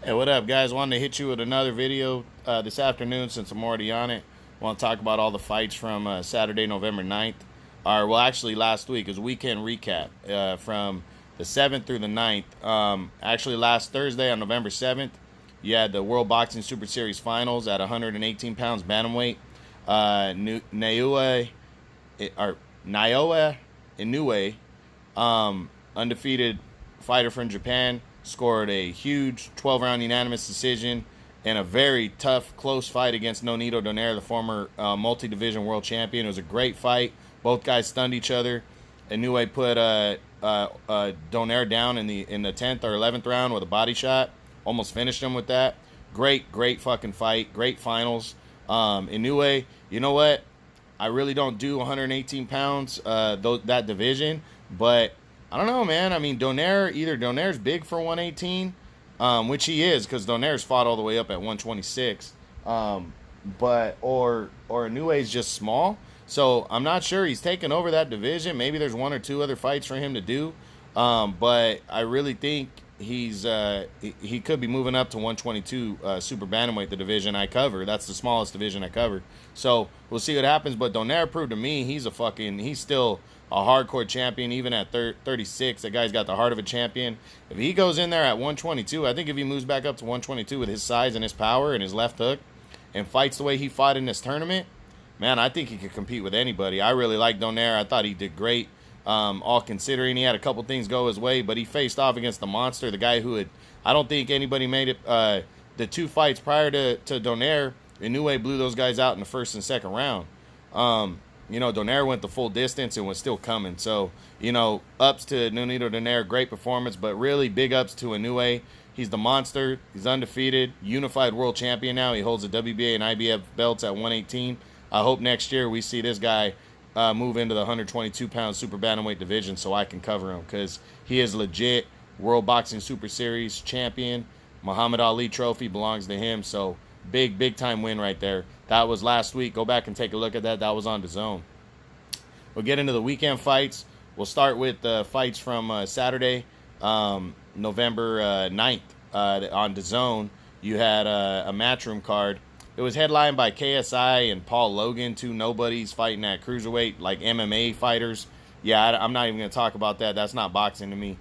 Hey, what up, guys? Wanted to hit you with another video this afternoon since I'm already on it. Want to talk about all the fights from Saturday, November 9th. Or, well, actually, last week. It was a weekend recap from the 7th through the 9th. Actually, last Thursday on November 7th, you had the World Boxing Super Series finals at 118 pounds bantamweight. Naoya Inoue, undefeated fighter from Japan, scored a huge 12-round unanimous decision in a very tough, close fight against Nonito Donaire, the former multi-division world champion. It was a great fight. Both guys stunned each other. Inoue put Donaire down in the 10th or 11th round with a body shot. Almost finished him with that. Great fucking fight. Great finals. Inoue, you know what? I really don't do 118 pounds, that division, but I don't know, man. I mean, either Donaire's big for 118, which he is, because Donaire's fought all the way up at 126, or Inoue's just small. So I'm not sure he's taken over that division. Maybe there's one or two other fights for him to do, but I really think he could be moving up to 122 super bantamweight, the division I cover. That's the smallest division I cover. So we'll see what happens. But Donaire proved to me he's still a hardcore champion even at 36. That guy's got the heart of a champion. If he goes in there at 122, I think if he moves back up to 122 with his size and his power and his left hook and fights the way he fought in this tournament, man, I think he could compete with anybody. I really like Donaire. I thought he did great. All considering, he had a couple things go his way, but he faced off against the monster, the guy who I don't think anybody made it. The two fights prior to Donaire, Inoue blew those guys out in the first and second round. Donaire went the full distance and was still coming. So, ups to Nonito Donaire, great performance, but really big ups to Inoue. He's the monster. He's undefeated, unified world champion now. He holds the WBA and IBF belts at 118. I hope next year we see this guy move into the 122-pound super bantamweight division so I can cover him, because he is legit World Boxing Super Series champion. Muhammad Ali trophy belongs to him. So big time win right there. That was last week. Go back and take a look at that. That was on DAZN. We'll get into the weekend fights. We'll start with the fights from Saturday, November 9th. On DAZN, you had a matchroom card. It was headlined by KSI and Paul Logan, two nobodies fighting at cruiserweight, like MMA fighters. Yeah, I'm not even going to talk about that. That's not boxing to me.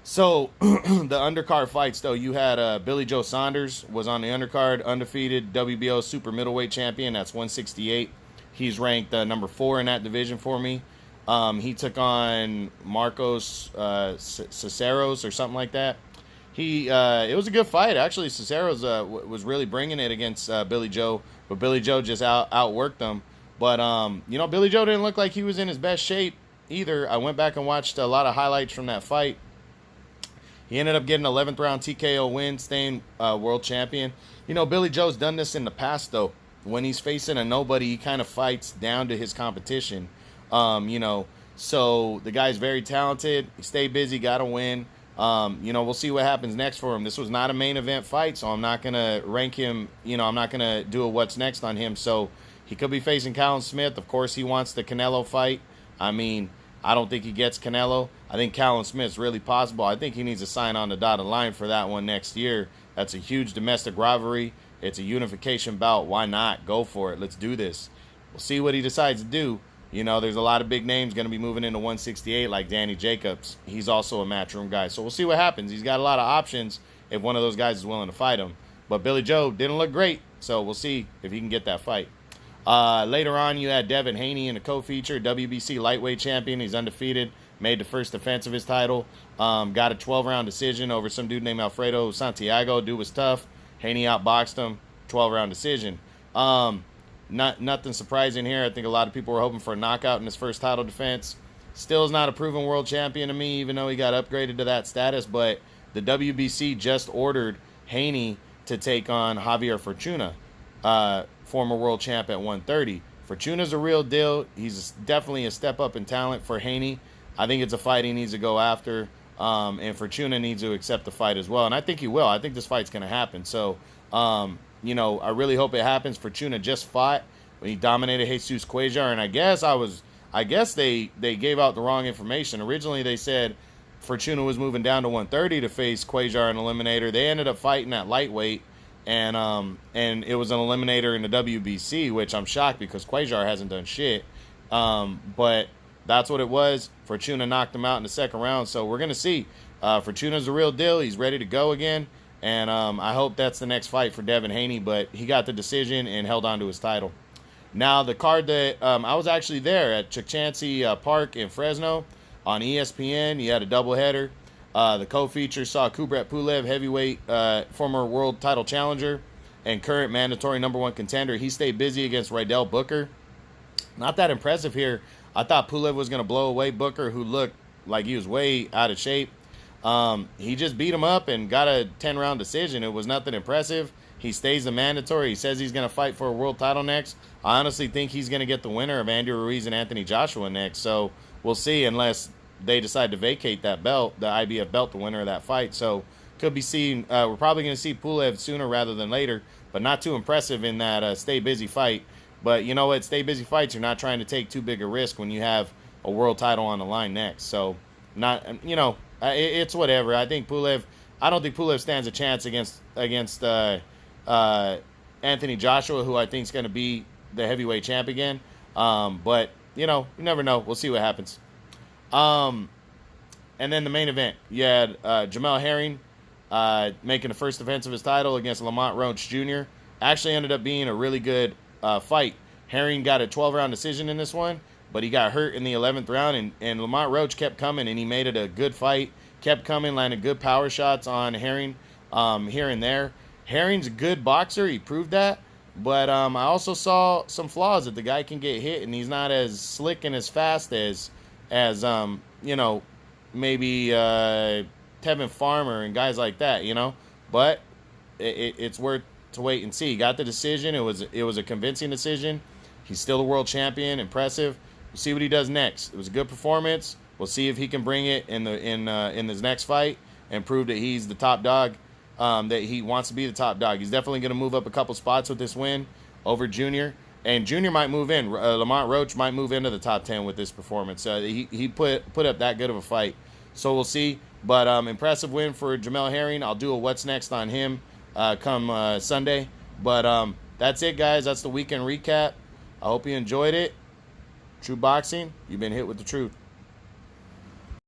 So the undercard fights, though, you had Billy Joe Saunders was on the undercard, undefeated WBO super middleweight champion. That's 168. He's ranked number 4 in that division for me. He took on Marcos Ciceros or something like that. It was a good fight, actually. Cicero's was really bringing it against Billy Joe, but Billy Joe just outworked him. But Billy Joe didn't look like he was in his best shape either. I went back and watched a lot of highlights from that fight. He ended up getting an 11th round TKO win, staying world champion. Billy Joe's done this in the past, though. When he's facing a nobody, he kind of fights down to his competition. So the guy's very talented. He stayed busy, got a win. We'll see what happens next for him. This was not a main event fight, so I'm not going to rank him. I'm not going to do a what's next on him. So he could be facing Callum Smith. Of course, he wants the Canelo fight. I mean, I don't think he gets Canelo. I think Callum Smith's really possible. I think he needs to sign on the dotted line for that one next year. That's a huge domestic rivalry. It's a unification bout. Why not? Go for it. Let's do this. We'll see what he decides to do. There's a lot of big names going to be moving into 168, like Danny Jacobs. He's also a matchroom guy. So we'll see what happens. He's got a lot of options if one of those guys is willing to fight him. But Billy Joe didn't look great, so we'll see if he can get that fight. Later on, you had Devin Haney in a co-feature, WBC lightweight champion. He's undefeated. Made the first defense of his title. Got a 12-round decision over some dude named Alfredo Santiago. Dude was tough. Haney outboxed him. 12-round decision. Nothing surprising here. I think a lot of people were hoping for a knockout in his first title defense. Still is not a proven world champion to me, even though he got upgraded to that status. But the WBC just ordered Haney to take on Javier Fortuna, former world champ at 130. Fortuna's a real deal. He's definitely a step up in talent for Haney. I think it's a fight he needs to go after, and Fortuna needs to accept the fight as well. And I think he will. I think this fight's going to happen. So, I really hope it happens. Fortuna just fought when he dominated Jesus Cuellar, and I guess they gave out the wrong information. Originally, they said Fortuna was moving down to 130 to face Quasar and Eliminator. They ended up fighting at lightweight, and it was an Eliminator in the WBC, which I'm shocked because Quasar hasn't done shit. But that's what it was. Fortuna knocked him out in the second round, so we're gonna see. Fortuna's the real deal. He's ready to go again, and I hope that's the next fight for Devin Haney. But he got the decision and held on to his title. Now, the card that I was actually there at Chukchansi Park in Fresno on ESPN. You had a doubleheader. The co-feature saw Kubrat Pulev, heavyweight former world title challenger and current mandatory #1 contender. He stayed busy against Rydell Booker. Not that impressive here. I thought Pulev was going to blow away Booker, who looked like he was way out of shape. He just beat him up and got a 10-round decision. It was nothing impressive. He stays the mandatory. He says he's going to fight for a world title next. I honestly think he's going to get the winner of Andy Ruiz and Anthony Joshua next. So we'll see, unless they decide to vacate that belt, the IBF belt, the winner of that fight. So could be seen. We're probably going to see Pulev sooner rather than later, but not too impressive in that stay busy fight. But you know what? Stay busy fights. You're not trying to take too big a risk when you have a world title on the line next. So not, you know, it's whatever. I think Pulev. I don't think Pulev stands a chance against Anthony Joshua, who I think is going to be the heavyweight champ again. But you know, you never know. We'll see what happens. And then the main event, you had Jamel Herring making the first defense of his title against Lamont Roach Jr. Actually ended up being a really good fight. Herring got a 12-round decision in this one, but he got hurt in the 11th round, and Lamont Roach kept coming, and he made it a good fight. Kept coming, landed good power shots on Herring here and there. Herring's a good boxer. He proved that. But I also saw some flaws, that the guy can get hit, and he's not as slick and as fast as you know, maybe Tevin Farmer and guys like that, you know. But it's worth to wait and see. He got the decision. It was a convincing decision. He's still a world champion. Impressive. We'll see what he does next. It was a good performance. We'll see if he can bring it in his next fight and prove that he's the top dog. That he wants to be the top dog. He's definitely going to move up a couple spots with this win over Junior. And Junior might move in. Lamont Roach might move into the top 10 with this performance. He put up that good of a fight. So we'll see. But impressive win for Jamel Herring. I'll do a what's next on him come Sunday. But that's it, guys. That's the weekend recap. I hope you enjoyed it. True Boxing, you've been hit with the truth.